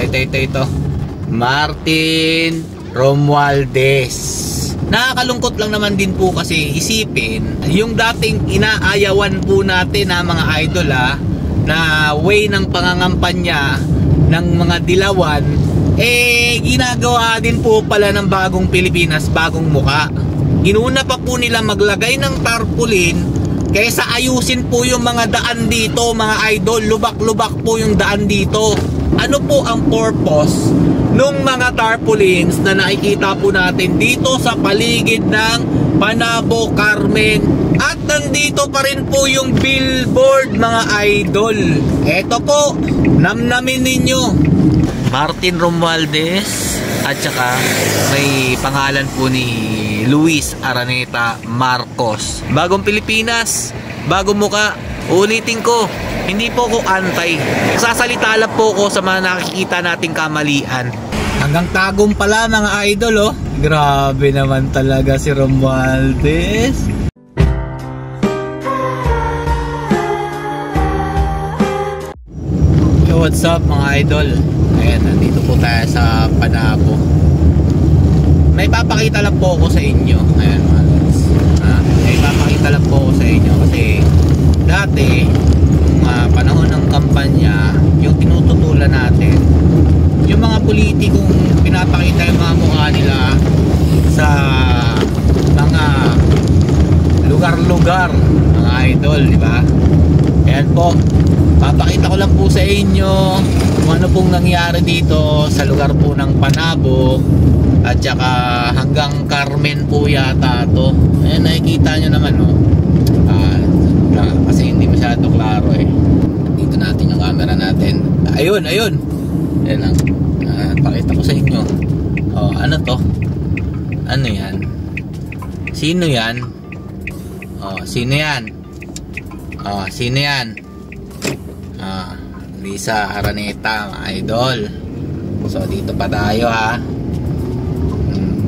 Ito. Martin Romualdez. Nakakalungkot lang naman din po kasi isipin yung dating inaayawan po natin na mga idol na way ng pangangampanya ng mga dilawan, ginagawa din po pala ng bagong Pilipinas, bagong muka. Inuna pa po nila maglagay ng tarpaulin kaysa ayusin po yung mga daan dito mga idol. Lubak-lubak po yung daan dito. Ano po ang purpose nung mga tarpaulins na nakikita po natin dito sa paligid ng Panabo, Carmen? At nandito pa rin po yung billboard mga idol. Eto po, namnamin ninyo. Martin Romualdez at saka may pangalan po ni Luis Araneta Marcos. Bagong Pilipinas, bagong muka. Ulitin ko, hindi po ko antay. Sasalita lang po ko sa mga nakikita nating kamalian. Hanggang tagong pala mga idol, oh. Grabe naman talaga si Romualdez. Yo, what's up mga idol? Ayan, nandito po tayo sa Panabo. May papakita lang po ako sa inyo. Ayan mga lods. May papakita lang po ako sa inyo kasi dati, panahon ng kampanya, yung tinututulan natin, yung mga politikong pinapakita yung mga mukha nila sa mga lugar-lugar, mga idol, di ba? Ayan po, papakita ko lang po sa inyo kung ano pong nangyari dito sa lugar po ng Panabo at saka hanggang Carmen po yata to. Ayan, nakikita nyo naman, no? Kasi hindi masyado klaro dito natin yung camera natin. Ayun ayan lang. Pakita ko sa inyo. Ano to? Ano yan? Sino yan? Sino yan? Sino yan? Lisa Araneta mga idol. So dito pa tayo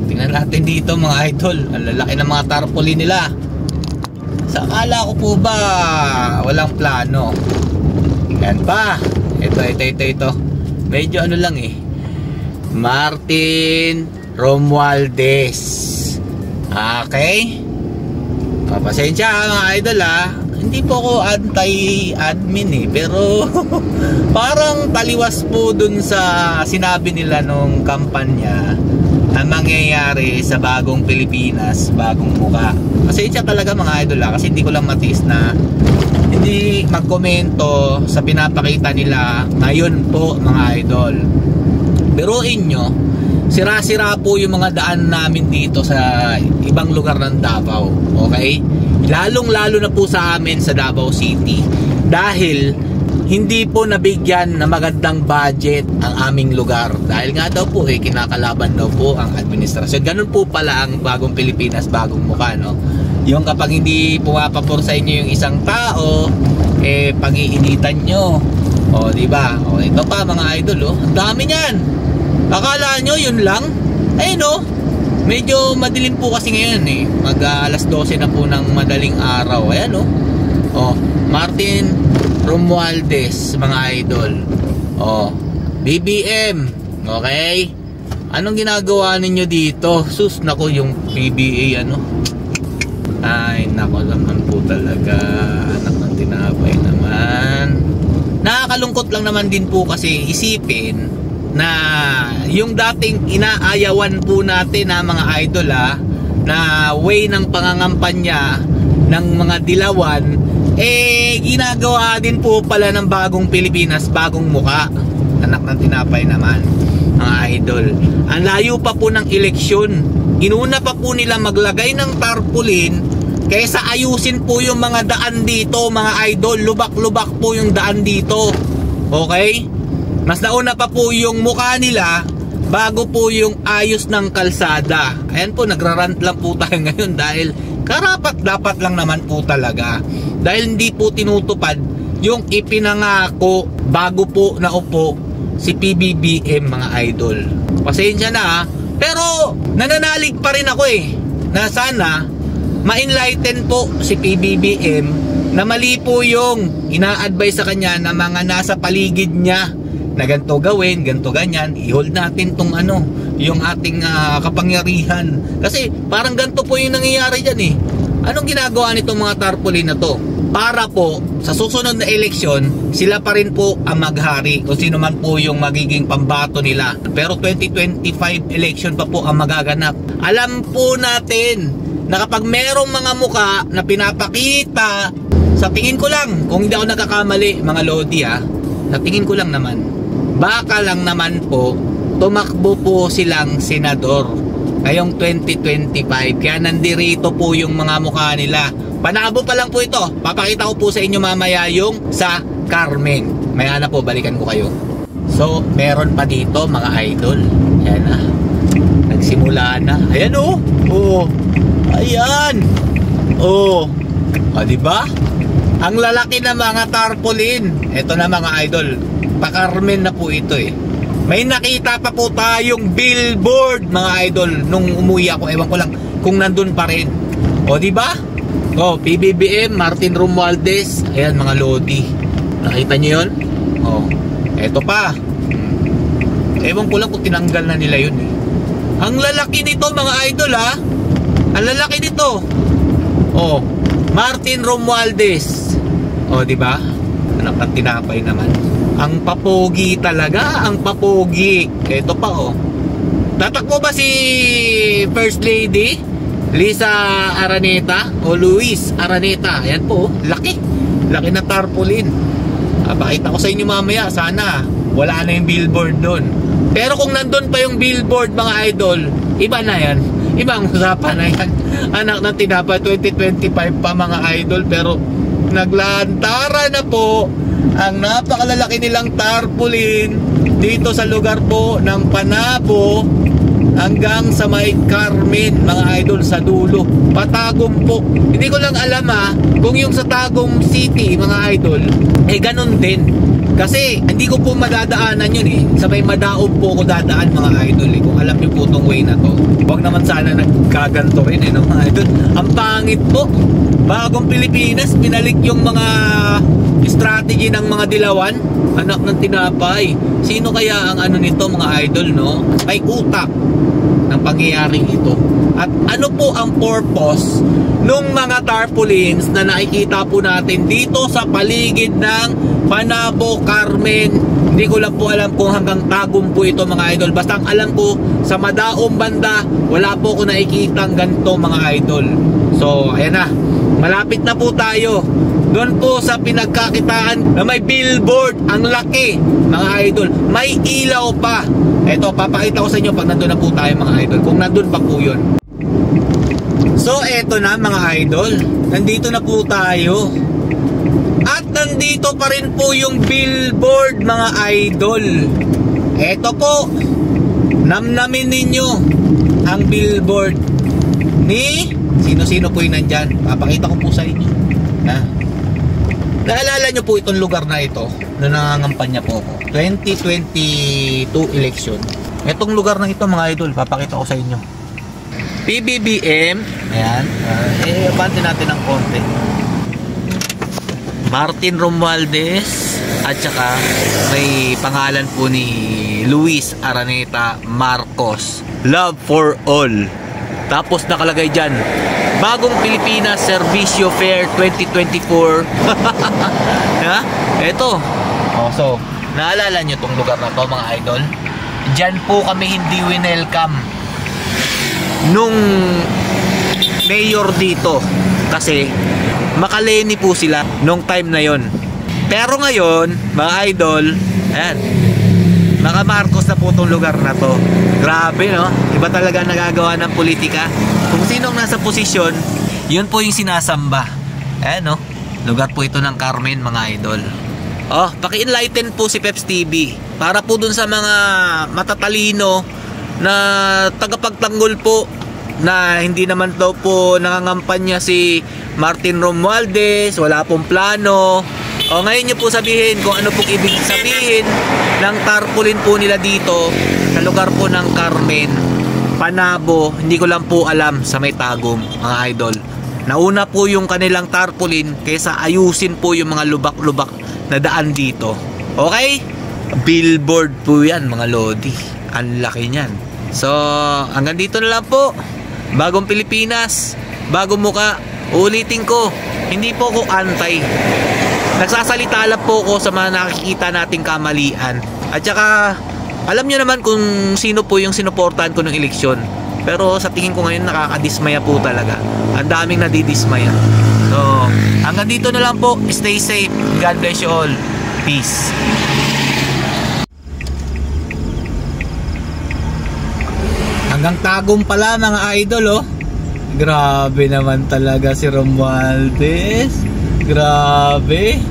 tingnan natin dito mga idol. Ang lalaki ng mga tarpaulin nila. Sa akala ko po ba walang plano? Yan pa. Ito. Medyo ano lang Martin Romualdez. Okay? Pasensya mga idol Hindi po ako anti-admin pero parang taliwas po dun sa sinabi nila nung kampanya na mangyayari sa bagong Pilipinas, bagong muka. Pasensya talaga mga idol kasi hindi ko lang matiis na hindi magkomento sa pinapakita nila ngayon po mga idol. Biruin nyo, sira-sira po yung mga daan namin dito sa ibang lugar ng Davao. Okay? Lalong-lalo na po sa amin sa Davao City dahil hindi po nabigyan na magandang budget ang aming lugar. Dahil nga daw po kinakalaban daw po ang administrasyon. Ganun po pala ang bagong Pilipinas, bagong mukha, no? Yung kapag hindi pumapapor sa inyo yung isang tao, pag-iinitan nyo. Diba? Ito pa mga idol, ang dami niyan. Akala nyo yun lang? Medyo madilim po kasi ngayon mag alas 12 na po ng madaling araw. Ayan Martin Romualdez mga idol. BBM. Okay? Anong ginagawa ninyo dito? Sus, nako yung PBA Ay, nako naman po talaga. Anak ng tinapay naman. Nakakalungkot lang naman din po kasi isipin na yung dating inaayawan po natin na mga idol na way ng pangangampanya ng mga dilawan, ginagawa din po pala ng bagong Pilipinas, bagong muka. Anak ng tinapay naman mga idol. Ang layo pa po ng eleksyon, inuna pa po nila maglagay ng tarpaulin kaysa ayusin po yung mga daan dito mga idol. Lubak-lubak po yung daan dito. Okay? Mas nauna pa po yung mukha nila bago po yung ayos ng kalsada. Ayan po, nagrarant lang po tayo ngayon dahil karapat dapat lang naman po talaga. Dahil hindi po tinutupad yung ipinangako bago po naupo si PBBM mga idol. Pasensya na pero nananalig pa rin ako na sana ma-enlighten po si PBBM na mali po yung ina-advise sa kanya na mga nasa paligid niya na ganito gawin, ganito ganyan, i-hold natin tong ano, yung ating kapangyarihan. Kasi parang ganito po yung nangyayari dyan eh. Anong ginagawa nitong mga tarpaulin na to? Para po sa susunod na eleksyon, sila pa rin po ang maghari kung sino man po yung magiging pambato nila. Pero 2025 election pa po ang magaganap. Alam po natin na kapag merong mga muka na pinapakita, sa tingin ko lang, kung hindi ako nagkakamali mga lodi sa tingin ko lang naman, baka lang naman po tumakbo po silang senador ngayong 2025. Kaya nandirito po yung mga mukha nila. Panabo pa lang po ito. Papakita ko po sa inyo mamaya yung sa Carmen. Maya na po, balikan ko kayo. So, meron pa dito mga idol. Ayan na. Nagsimula na. Ayan oh. Oh. Ayan. Oh. O, diba? Ang lalaki na mga tarpaulin. Ito na mga idol. Pa-Carmen na po ito eh. May nakita pa po tayong billboard mga idol nung umuwi ako. Ewan ko lang kung nandun pa rin. O, diba? Oh, PBBM, Martin Romualdez. Ayan mga lodi. Nakita nyo yun? Oh, eto pa. Ewan ko lang kung tinanggal na nila yun eh. Ang lalaki nito mga idol Ang lalaki nito. Oh, Martin Romualdez. Oh, di ba? Anak ng tinapay naman. Ang papogi talaga, ang papogi. Eto pa oh. Tatakbo ba si First Lady Lisa Araneta o Luis Araneta? Ayan po, laki. Laki na tarpaulin. Pakita ko sa inyo mamaya. Sana wala na yung billboard doon. Pero kung nandun pa yung billboard mga idol, iba na yan. Ibang usapan na yan. Anak ng tinapay 2025 pa mga idol. Pero naglantara na po ang napakalalaki nilang tarpaulin dito sa lugar po ng Panabo hanggang sa may Carmen mga idol sa dulo. Patagom po. Hindi ko lang alam kung yung sa Tagum City mga idol ganun din. Kasi hindi ko po madadaanan yun eh. Sa may Madaog po ko dadaan mga idol eh. Kung alam niyo po itong way na to. Huwag naman sana nagkaganto rin no, mga idol. Ang pangit po. Bagong Pilipinas, pinalik yung mga strategy ng mga dilawan. Anak ng tinapay. Sino kaya ang ano nito mga idol no? May utak ng pangyayaring ito. At ano po ang purpose nung mga tarpaulins na nakikita po natin dito sa paligid ng Panabo, Carmen? Hindi ko lang po alam kung hanggang Tagum po ito mga idol. Basta ang alam ko sa Madaong banda, wala po ko nakikita ang ganito mga idol. So ayan na, malapit na po tayo doon po sa pinagkakitaan na may billboard. Ang laki mga idol. May ilaw pa. Eto, papakita ko sa inyo pag nandun na po tayo mga idol, kung nandun pa po yun. So eto na mga idol, nandito na po tayo. At nandito pa rin po yung billboard mga idol. Eto po, namnamin ninyo ang billboard ni sino-sino po yung nandyan. Papakita ko po sa inyo. Naalala nyo po itong lugar na ito na nangangampanya po ako 2022 election. Itong lugar na ito mga idol, papakita ko sa inyo. PBBM, ayan, abante natin ng konti. Martin Romualdez at saka may pangalan po ni Luis Araneta Marcos. Love for all. Tapos nakalagay dyan, Bagong Pilipinas Servicio Fair 2024. Ha? Eto. Oh, so, naalala nyo tong lugar na to mga idol? Diyan po kami hindi winelcome nung mayor dito. Kasi makaleni po sila nung time na yon. Pero ngayon, mga idol, ayan, Maka Marcos na po itong lugar na to. Grabe no? Iba talaga nagagawa ng politika. Kung sinong nasa posisyon, yun po yung sinasamba. Ayan no? Lugar po ito ng Carmen mga idol. Oh, paki-enlighten po si Peps TV para po dun sa mga matatalino na tagapagtanggol po na hindi naman daw po nangangampanya si Martin Romualdez, wala pong plano. O ngayon nyo po sabihin kung ano pong ibig sabihin ng tarpaulin po nila dito sa lugar po ng Carmen, Panabo. Hindi ko lang po alam sa may Tagum mga idol. Nauna po yung kanilang tarpaulin kaysa ayusin po yung mga lubak-lubak na daan dito. Okay? billboard po yan mga lodi. Ang laki niyan. So hanggang dito na lang po. Bagong Pilipinas, bagong muka. Ulitin ko, hindi po ako anti. Nagsasalita lang po ko sa mga nakikita nating kamalian. At saka alam nyo naman kung sino po yung sinuportahan ko ng eleksyon. Pero sa tingin ko ngayon nakakadismaya po talaga. Ang daming nadidismaya. So hanggang dito na lang po. Stay safe. God bless you all. Peace. Hanggang Tagum pala mga idol, oh. Grabe naman talaga si Romualdez. Grabe.